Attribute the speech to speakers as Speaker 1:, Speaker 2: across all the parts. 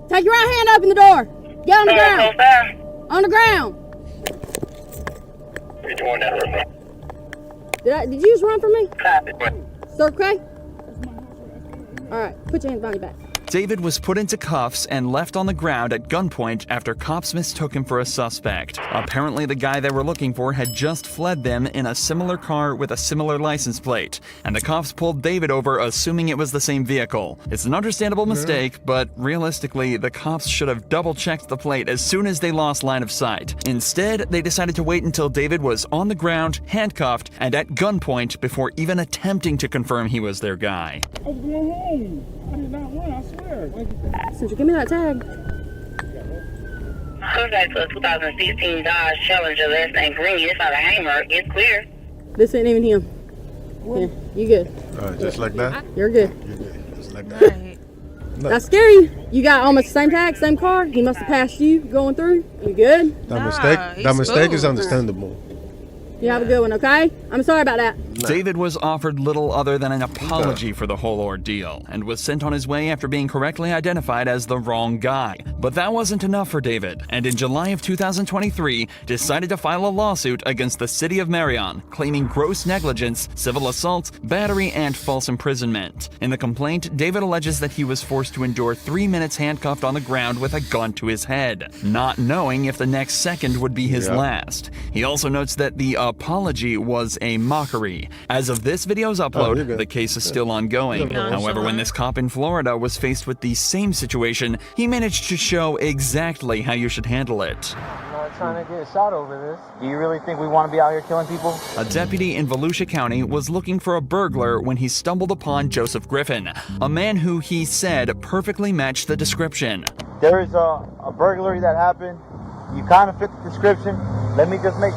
Speaker 1: Take your right hand, open the door. Get on the ground. On the ground. Did you just run from me? Sir, okay? All right, put your hands behind your back.
Speaker 2: David was put into cuffs and left on the ground at gunpoint after cops mistook him for a suspect. Apparently, the guy they were looking for had just fled them in a similar car with a similar license plate, and the cops pulled David over assuming it was the same vehicle. It's an understandable mistake, but realistically, the cops should have double-checked the plate as soon as they lost line of sight. Instead, they decided to wait until David was on the ground, handcuffed, and at gunpoint before even attempting to confirm he was their guy.
Speaker 3: I was going home. I did not run, I swear.
Speaker 1: Since you give me that tag.
Speaker 4: Contact to a 2016 Dodge Challenger, last name Green. It's not a hanger. It's clear.
Speaker 1: This ain't even him. Yeah, you good.
Speaker 5: Just like that?
Speaker 1: You're good.
Speaker 5: You're good. Just like that.
Speaker 1: That's scary. You got almost the same tag, same car. He must have passed you going through. You good?
Speaker 5: That mistake is understandable.
Speaker 1: You have a good one, okay? I'm sorry about that.
Speaker 2: David was offered little other than an apology for the whole ordeal and was sent on his way after being correctly identified as the wrong guy. But that wasn't enough for David, and in July of 2023, decided to file a lawsuit against the city of Marion, claiming gross negligence, civil assault, battery, and false imprisonment. In the complaint, David alleges that he was forced to endure 3 minutes handcuffed on the ground with a gun to his head, not knowing if the next second would be his last. He also notes that the apology was a mockery. As of this video's upload, the case is still ongoing. However, when this cop in Florida was faced with the same situation, he managed to show exactly how you should handle it.
Speaker 6: I'm not trying to get shot over this. Do you really think we want to be out here killing people?
Speaker 2: A deputy in Volusia County was looking for a burglar when he stumbled upon Joseph Griffin, a man who he said perfectly matched the description.
Speaker 6: There is a burglary that happened. You kind of fit the description. Let me just make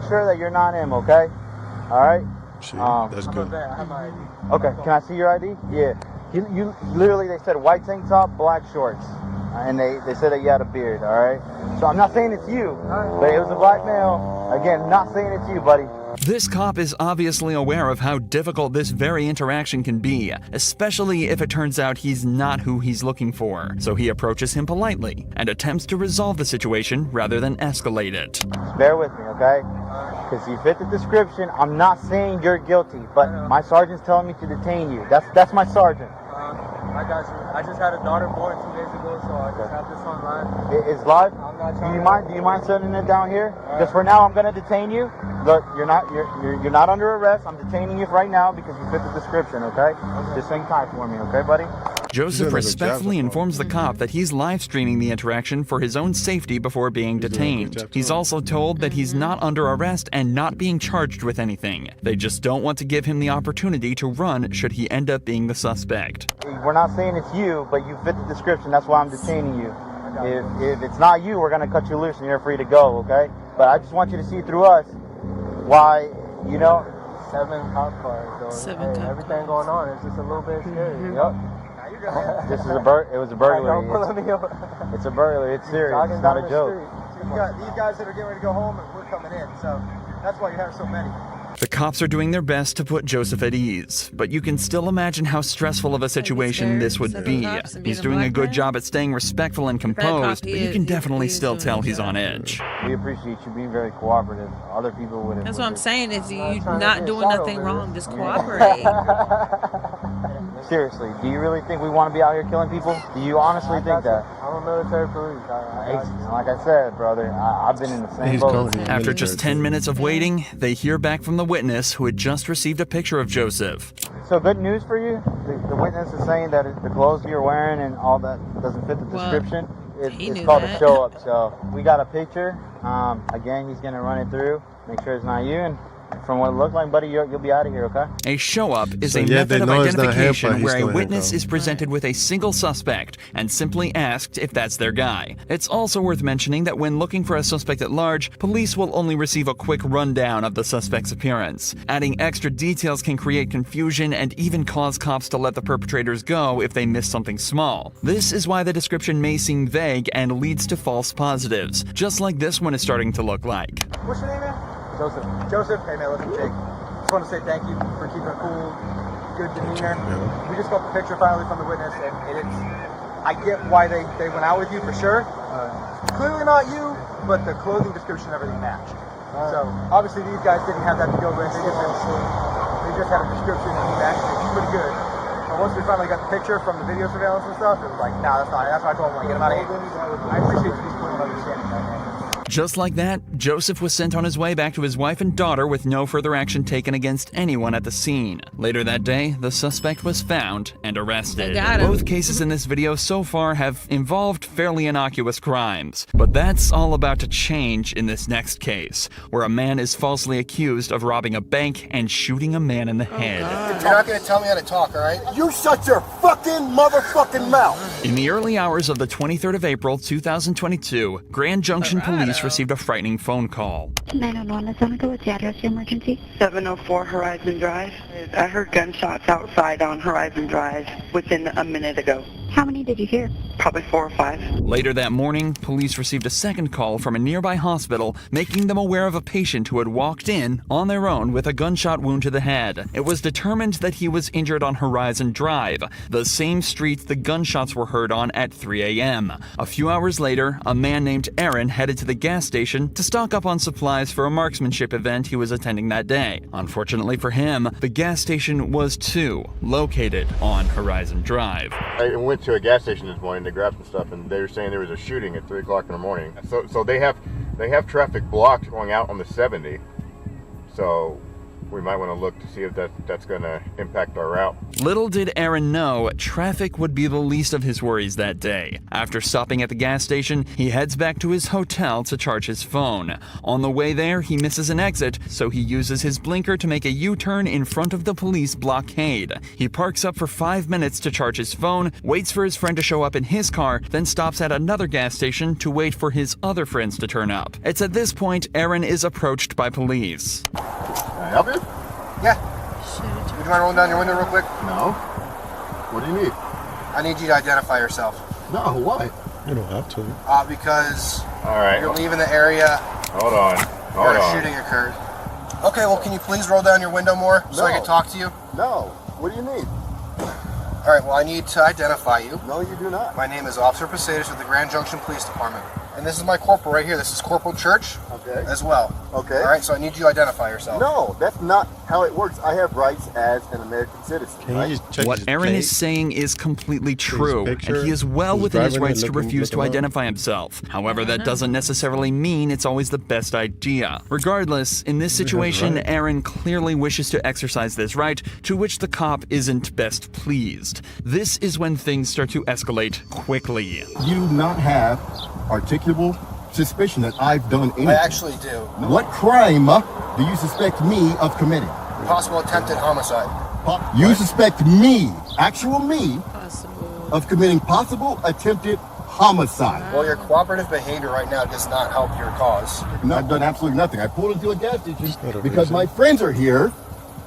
Speaker 6: sure that you're not him, okay? All right?
Speaker 5: That's good.
Speaker 6: Okay, can I see your ID? Yeah. You literally, they said white tank top, black shorts. And they said that you had a beard, all right? So I'm not saying it's you, but it was a black male. Again, not saying it's you, buddy.
Speaker 2: This cop is obviously aware of how difficult this very interaction can be, especially if it turns out he's not who he's looking for. So he approaches him politely and attempts to resolve the situation rather than escalate it.
Speaker 6: Just bear with me, okay? Because you fit the description. I'm not saying you're guilty, but my sergeant's telling me to detain you. That's my sergeant.
Speaker 7: I got you. I just had a daughter born 2 days ago, so I just have this online.
Speaker 6: It's live?
Speaker 7: I'm not
Speaker 6: Do you mind setting it down here? Because for now, I'm going to detain you. Look, you're not under arrest. I'm detaining you right now because you fit the description, okay? Just hang tight for me, okay, buddy?
Speaker 2: Joseph respectfully informs the cop that he's live streaming the interaction for his own safety before being detained. He's also told that he's not under arrest and not being charged with anything. They just don't want to give him the opportunity to run should he end up being the suspect.
Speaker 6: We're not saying it's you, but you fit the description. That's why I'm detaining you. If it's not you, we're going to cut you loose and you're free to go, okay? But I just want you to see through us why,
Speaker 7: 7 cop cars. Everything going on. It's just a little bit scary.
Speaker 6: Yep. This is it was a burglary. It's a burglary. It's serious. It's not a joke.
Speaker 7: These guys that are getting ready to go home, and we're coming in. So that's why you have so many.
Speaker 2: The cops are doing their best to put Joseph at ease, but you can still imagine how stressful of a situation this would be. He's doing a good job at staying respectful and composed, but you can definitely still tell he's on edge.
Speaker 6: We appreciate you being very cooperative. Other people would have.
Speaker 8: That's what I'm saying, is you not doing nothing wrong, just cooperate.
Speaker 6: Seriously, do you really think we want to be out here killing people? Do you honestly think that?
Speaker 7: I'm a military police.
Speaker 6: Like I said, brother, I've been in the same boat.
Speaker 2: After just 10 minutes of waiting, they hear back from the witness who had just received a picture of Joseph.
Speaker 6: So good news for you. The witness is saying that the clothes you're wearing and all that doesn't fit the description. It's called a show up. So we got a picture. Again, he's going to run it through, make sure it's not you. And from what it looked like, buddy, you'll be out of here, okay?
Speaker 2: A show-up is a method of identification where a witness is presented with a single suspect and simply asked if that's their guy. It's also worth mentioning that when looking for a suspect at large, police will only receive a quick rundown of the suspect's appearance. Adding extra details can create confusion and even cause cops to let the perpetrators go if they miss something small. This is why the description may seem vague and leads to false positives, just like this one is starting to look like.
Speaker 7: What's your name, man? Joseph, hey man, listen, Jake. Just want to say thank you for keeping a cool, good demeanor. We just got the picture finally from the witness, and I get why they went out with you for sure. Clearly not you, but the clothing description and everything matched. So obviously these guys didn't have that to go with. They just had a description and he matched it pretty good. But once we finally got the picture from the video surveillance and stuff, it was like, nah, that's not it. That's why I told him, like, get him out of here. I appreciate you just putting understanding that, man.
Speaker 2: Just like that, Joseph was sent on his way back to his wife and daughter with no further action taken against anyone at the scene. Later that day, the suspect was found and arrested.
Speaker 8: They got him.
Speaker 2: Both cases in this video so far have involved fairly innocuous crimes. But that's all about to change in this next case, where a man is falsely accused of robbing a bank and shooting a man in the head.
Speaker 7: You're not going to tell me how to talk, all right? You shut your fucking motherfucking mouth!
Speaker 2: In the early hours of the 23rd of April, 2022, Grand Junction Police received a frightening phone call.
Speaker 9: 911, this is what's the address of your emergency?
Speaker 10: 704 Horizon Drive. I heard gunshots outside on Horizon Drive within a minute ago.
Speaker 9: How many did you hear?
Speaker 10: Probably 4 or 5.
Speaker 2: Later that morning, police received a second call from a nearby hospital, making them aware of a patient who had walked in on their own with a gunshot wound to the head. It was determined that he was injured on Horizon Drive, the same street the gunshots were heard on at 3 a.m. A few hours later, a man named Aaron headed to the gas station to stock up on supplies for a marksmanship event he was attending that day. Unfortunately for him, the gas station was too located on Horizon Drive.
Speaker 11: I went to a gas station this morning to grab some stuff, and they were saying there was a shooting at 3 o'clock in the morning. So they have traffic blocked going out on the 70. So we might want to look to see if that's going to impact our route.
Speaker 2: Little did Aaron know, traffic would be the least of his worries that day. After stopping at the gas station, he heads back to his hotel to charge his phone. On the way there, he misses an exit, so he uses his blinker to make a U-turn in front of the police blockade. He parks up for 5 minutes to charge his phone, waits for his friend to show up in his car, then stops at another gas station to wait for his other friends to turn up. It's at this point Aaron is approached by police.
Speaker 11: Can I help you?
Speaker 7: Yeah. Would you mind rolling down your window real quick?
Speaker 11: No. What do you need?
Speaker 7: I need you to identify yourself.
Speaker 11: No, why?
Speaker 5: You don't have to.
Speaker 7: Because
Speaker 11: All right.
Speaker 7: you're leaving the area
Speaker 11: Hold on.
Speaker 7: where a shooting occurred. Okay, well, can you please roll down your window more so I can talk to you?
Speaker 11: No. What do you need?
Speaker 7: All right, well, I need to identify you.
Speaker 11: No, you do not.
Speaker 7: My name is Officer Posadas with the Grand Junction Police Department. And this is my corporal right here. This is Corporal Church as well.
Speaker 11: Okay.
Speaker 7: All right, so I need you to identify yourself.
Speaker 11: No, that's not how it works. I have rights as an American citizen.
Speaker 5: Can you just check
Speaker 2: What
Speaker 5: his
Speaker 2: Aaron
Speaker 5: plate?
Speaker 2: is saying is completely true, and
Speaker 5: picture,
Speaker 2: he is well
Speaker 5: who's
Speaker 2: within his
Speaker 5: driving it,
Speaker 2: rights to
Speaker 5: looking-
Speaker 2: refuse to
Speaker 5: looking up.
Speaker 2: identify himself. However, that doesn't necessarily mean it's always the best idea. Regardless, in this situation,
Speaker 5: right.
Speaker 2: Aaron clearly wishes to exercise this right, to which the cop isn't best pleased. This is when things start to escalate quickly.
Speaker 11: You do not have articulable suspicion that I've done anything.
Speaker 7: I actually do.
Speaker 11: What crime do you suspect me of committing?
Speaker 7: Possible attempted homicide.
Speaker 11: You suspect me, actual me,
Speaker 8: Possible.
Speaker 11: of committing possible attempted homicide.
Speaker 7: Well, your cooperative behavior right now does not help your cause.
Speaker 11: No, I've done absolutely nothing. I pulled into a gas station
Speaker 5: not a
Speaker 11: because
Speaker 5: reason.
Speaker 11: my friends are here,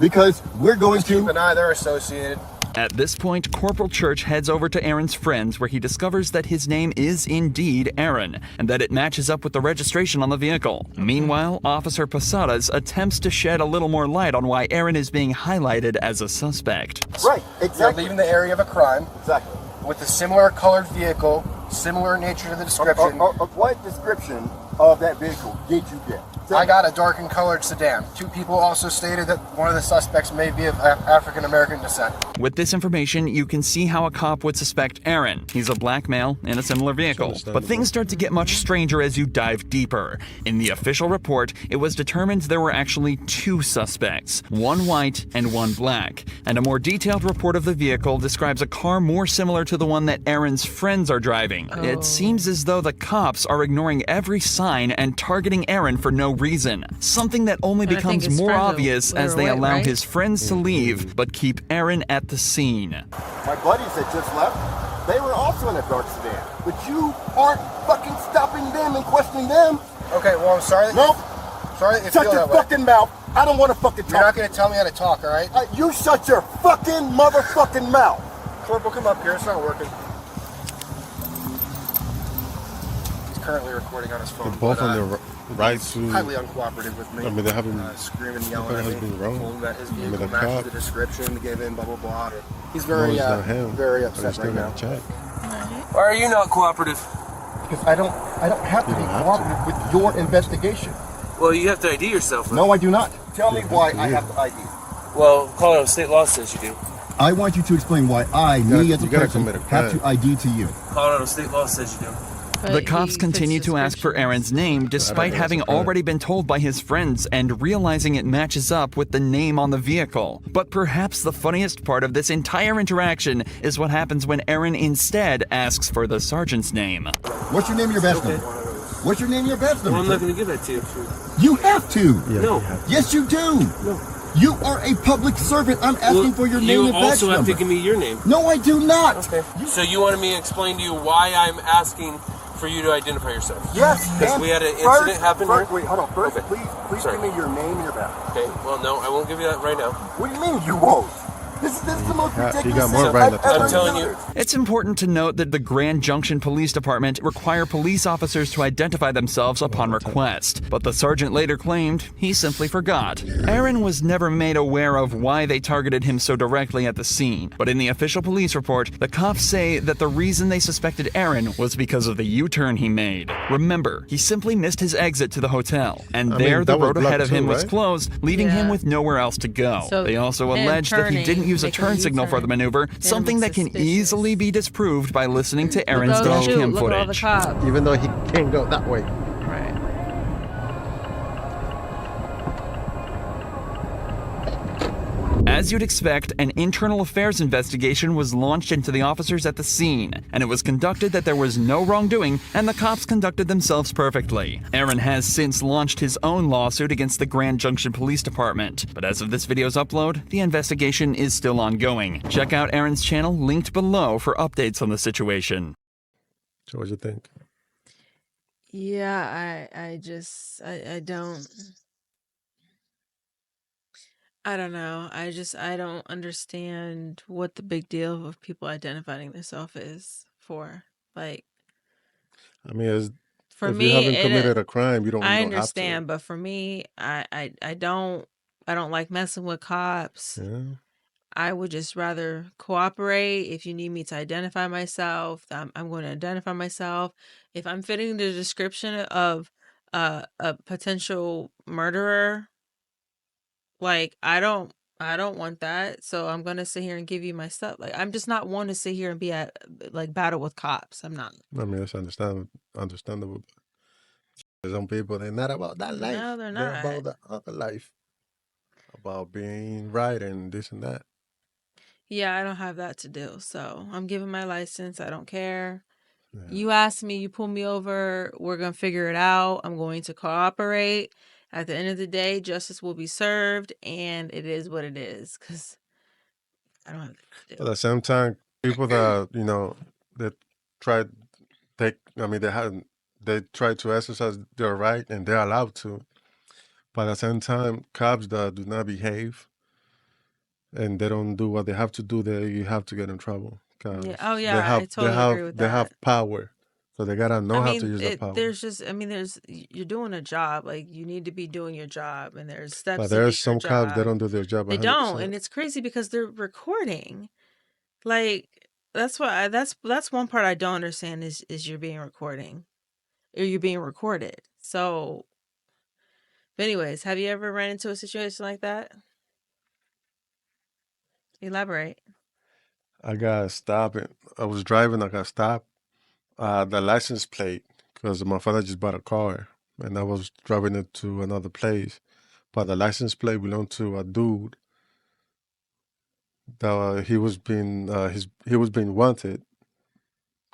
Speaker 11: because we're going
Speaker 7: Keep
Speaker 11: to...
Speaker 7: an eye, they're associated.
Speaker 2: At this point, Corporal Church heads over to Aaron's friends where he discovers that his name is indeed Aaron, and that it matches up with the registration on the vehicle. Meanwhile, Officer Posadas attempts to shed a little more light on why Aaron is being highlighted as a suspect.
Speaker 11: Right,
Speaker 7: You're
Speaker 11: exactly.
Speaker 7: leaving the area of a crime
Speaker 11: Exactly.
Speaker 7: with a similar colored vehicle, similar nature to the description.
Speaker 11: What description of that vehicle did you get?
Speaker 7: I got a darkened colored sedan. 2 people also stated that one of the suspects may be of African American descent.
Speaker 2: With this information, you can see how a cop would suspect Aaron. He's a black male in a similar vehicle. But things start to get much stranger as you dive deeper. In the official report, it was determined there were actually 2 suspects, one white and one black. And a more detailed report of the vehicle describes a car more similar to the one that Aaron's friends are driving. It seems as though the cops are ignoring every sign and targeting Aaron for no reason. Something that only
Speaker 8: And I think
Speaker 2: becomes
Speaker 8: his
Speaker 2: more
Speaker 8: friends are-
Speaker 2: obvious
Speaker 8: they
Speaker 2: as
Speaker 8: were
Speaker 2: they
Speaker 8: white,
Speaker 2: allow
Speaker 8: right?
Speaker 2: his friends to leave, but keep Aaron at the scene.
Speaker 11: My buddies that just left, they were also in a dark sedan. But you aren't fucking stopping them and questioning them.
Speaker 7: Okay, well, I'm sorry that
Speaker 11: Nope.
Speaker 7: sorry that you
Speaker 11: Shut
Speaker 7: feel
Speaker 11: your
Speaker 7: that way.
Speaker 11: fucking mouth. I don't want to fucking
Speaker 7: You're not
Speaker 11: talk.
Speaker 7: going to tell me how to talk, all right?
Speaker 11: You shut your fucking motherfucking mouth.
Speaker 7: Corporal, come up here. It's not working. He's currently recording on his phone.
Speaker 5: They're both
Speaker 7: but,
Speaker 5: on their right to.
Speaker 7: highly uncooperative with me.
Speaker 5: I mean, they haven't.
Speaker 7: Screaming and
Speaker 5: the
Speaker 7: yelling at
Speaker 5: has
Speaker 7: me.
Speaker 5: been wrong.
Speaker 7: Told him that his
Speaker 5: I mean,
Speaker 7: vehicle
Speaker 5: the
Speaker 7: matches
Speaker 5: cop-
Speaker 7: the description, gave in blah blah blah. He's
Speaker 5: No,
Speaker 7: very
Speaker 5: it's not him.
Speaker 7: very
Speaker 5: But
Speaker 7: upset
Speaker 5: it's
Speaker 7: right
Speaker 5: still
Speaker 7: now.
Speaker 5: not check.
Speaker 8: Right.
Speaker 12: Why are you not cooperative?
Speaker 13: Because I don't have to be cooperative with your investigation.
Speaker 12: Well, you have to ID yourself.
Speaker 13: No, I do not. Tell me why I have to ID.
Speaker 12: Well, Colorado state law says you do.
Speaker 13: I want you to explain why me as a person, have to ID to you.
Speaker 12: Colorado state law says you do.
Speaker 2: The cops continue to ask for Aaron's name despite having already been told by his friends and realizing it matches up with the name on the vehicle. But perhaps the funniest part of this entire interaction is what happens when Aaron instead asks for the sergeant's name.
Speaker 13: What's your name and your badge number? What's your name and your badge number?
Speaker 12: Well, I'm not going to give that to you.
Speaker 13: You have to.
Speaker 12: No.
Speaker 13: Yes, you do. No. You are a public servant. I'm asking for your name and badge number.
Speaker 12: You also have to give me your name.
Speaker 13: No, I do not.
Speaker 12: Okay. So you wanted me to explain to you why I'm asking for you to identify yourself?
Speaker 13: Yes.
Speaker 12: Because we had an incident happen here?
Speaker 13: Wait, hold on. First, please give me your name and your badge.
Speaker 12: Okay. Well, no, I won't give you that right now.
Speaker 13: What do you mean you won't? This is the most ridiculous thing
Speaker 12: I'm telling you.
Speaker 2: It's important to note that the Grand Junction Police Department require police officers to identify themselves upon request, but the sergeant later claimed he simply forgot. Aaron was never made aware of why they targeted him so directly at the scene, but in the official police report, the cops say that the reason they suspected Aaron was because of the U-turn he made. Remember, he simply missed his exit to the hotel, and the road ahead of him was closed, leaving him with nowhere else to go.
Speaker 8: So
Speaker 2: they also alleged that he didn't use a turn signal for the maneuver, something that can easily be disproved by listening to Aaron's dash cam footage.
Speaker 5: Even though he can't go that way.
Speaker 8: Right.
Speaker 2: As you'd expect, an internal affairs investigation was launched into the officers at the scene, and it was conducted that there was no wrongdoing, and the cops conducted themselves perfectly. Aaron has since launched his own lawsuit against the Grand Junction Police Department, but as of this video's upload, the investigation is still ongoing. Check out Aaron's channel linked below for updates on the situation.
Speaker 5: So what do you think?
Speaker 8: Yeah, I don't know. I don't understand what the big deal of people identifying themselves is for. Like,
Speaker 5: I mean,
Speaker 8: for
Speaker 5: if
Speaker 8: me,
Speaker 5: you haven't committed a crime, you don't
Speaker 8: I
Speaker 5: have to.
Speaker 8: understand, but for me, I don't like messing with cops.
Speaker 5: Yeah.
Speaker 8: I would just rather cooperate. If you need me to identify myself, I'm going to identify myself. If I'm fitting the description of a potential murderer, like I don't want that. So I'm going to sit here and give you my stuff. Like I'm just not one to sit here and be at like battle with cops. I'm not.
Speaker 5: I mean, it's understandable. Some people, they're not about that life.
Speaker 8: No, they're not.
Speaker 5: They're about the other life. About being right and this and that.
Speaker 8: Yeah, I don't have that to do. So I'm giving my license. I don't care.
Speaker 5: Yeah.
Speaker 8: You ask me, you pull me over. We're going to figure it out. I'm going to cooperate. At the end of the day, justice will be served, and it is what it is. Because I don't have that to do.
Speaker 5: But at the same time, people that, that try they try to exercise their right and they're allowed to. But at the same time, cops that do not behave and they don't do what they have to do, you have to get in trouble.
Speaker 8: Yeah. Oh, yeah. I totally agree with that.
Speaker 5: They have power. So they got to know how to use the power.
Speaker 8: You're doing a job. Like, you need to be doing your job. And there's steps.
Speaker 5: But there's some cops that don't do their job 100%.
Speaker 8: They don't. And it's crazy because they're recording. Like, that's one part I don't understand is you're being recording. Or you're being recorded. So, but anyways, have you ever ran into a situation like that? Elaborate.
Speaker 5: I got stopped. I was driving. I got stopped. The license plate, because my father just bought a car, and I was driving it to another place. But the license plate belonged to a dude. That he was being wanted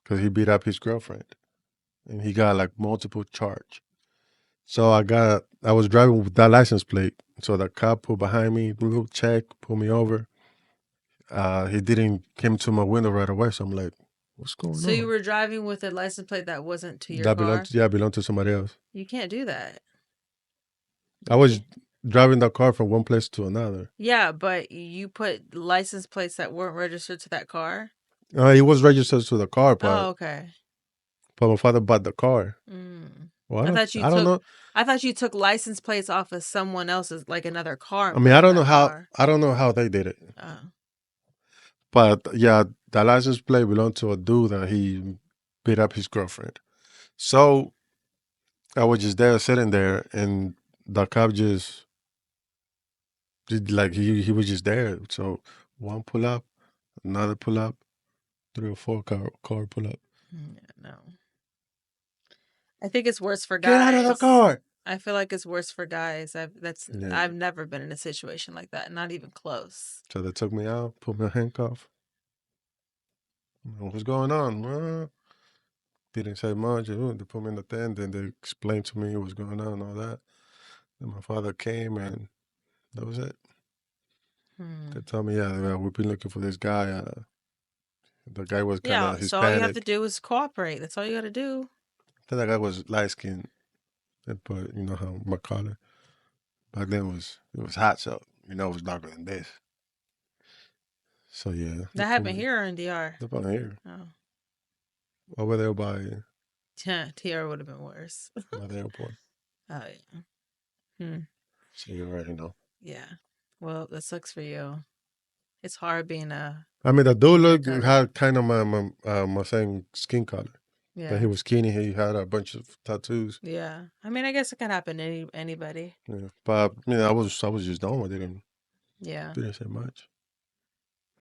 Speaker 5: because he beat up his girlfriend, and he got like multiple charge. So I was driving with that license plate. So the cop pulled behind me, little check, pulled me over. He didn't come to my window right away, so I'm like, what's going on?
Speaker 8: So you were driving with a license plate that wasn't to your car?
Speaker 5: Belonged to somebody else.
Speaker 8: You can't do that.
Speaker 5: I was driving the car from one place to another.
Speaker 8: Yeah, but you put license plates that weren't registered to that car?
Speaker 5: It was registered to the car, but
Speaker 8: okay.
Speaker 5: But my father bought the car. Well,
Speaker 8: I thought you took license plates off of someone else's, like another car.
Speaker 5: I mean, I don't know how they did it. But yeah, the license plate belonged to a dude and he beat up his girlfriend. So I was just there sitting there, and the cop just like he was just there. So one pull up, another pull up, 3 or 4 car pull up.
Speaker 8: No. I think it's worse for
Speaker 5: Get
Speaker 8: guys.
Speaker 5: out of the car.
Speaker 8: I feel like it's worse for guys. I've never been in a situation like that, not even close.
Speaker 5: So they took me out, put me in handcuff. What's going on? Didn't say much. They put me in the tent, and they explained to me what's going on and all that. Then my father came, and that was it. They told me, yeah, we've been looking for this guy. The guy was kind of
Speaker 8: Yeah, so all you have
Speaker 5: Hispanic.
Speaker 8: to do is cooperate. That's all you got to do.
Speaker 5: I think that guy was light skinned. But you know how my color back then it was hot, so it was darker than this. So yeah.
Speaker 8: That happened here or in DR?
Speaker 5: They put me here.
Speaker 8: Oh.
Speaker 5: Over there by
Speaker 8: TR would have been worse.
Speaker 5: by the airport.
Speaker 8: Oh yeah.
Speaker 5: So you already know.
Speaker 8: Yeah. Well, that sucks for you. It's hard being a.
Speaker 5: I mean, the dude had kind of my same skin color.
Speaker 8: Yeah.
Speaker 5: But he was skinny. He had a bunch of tattoos.
Speaker 8: Yeah. I mean, I guess it can happen to anybody.
Speaker 5: Yeah. But I was just done with it, and
Speaker 8: Yeah.
Speaker 5: didn't say much.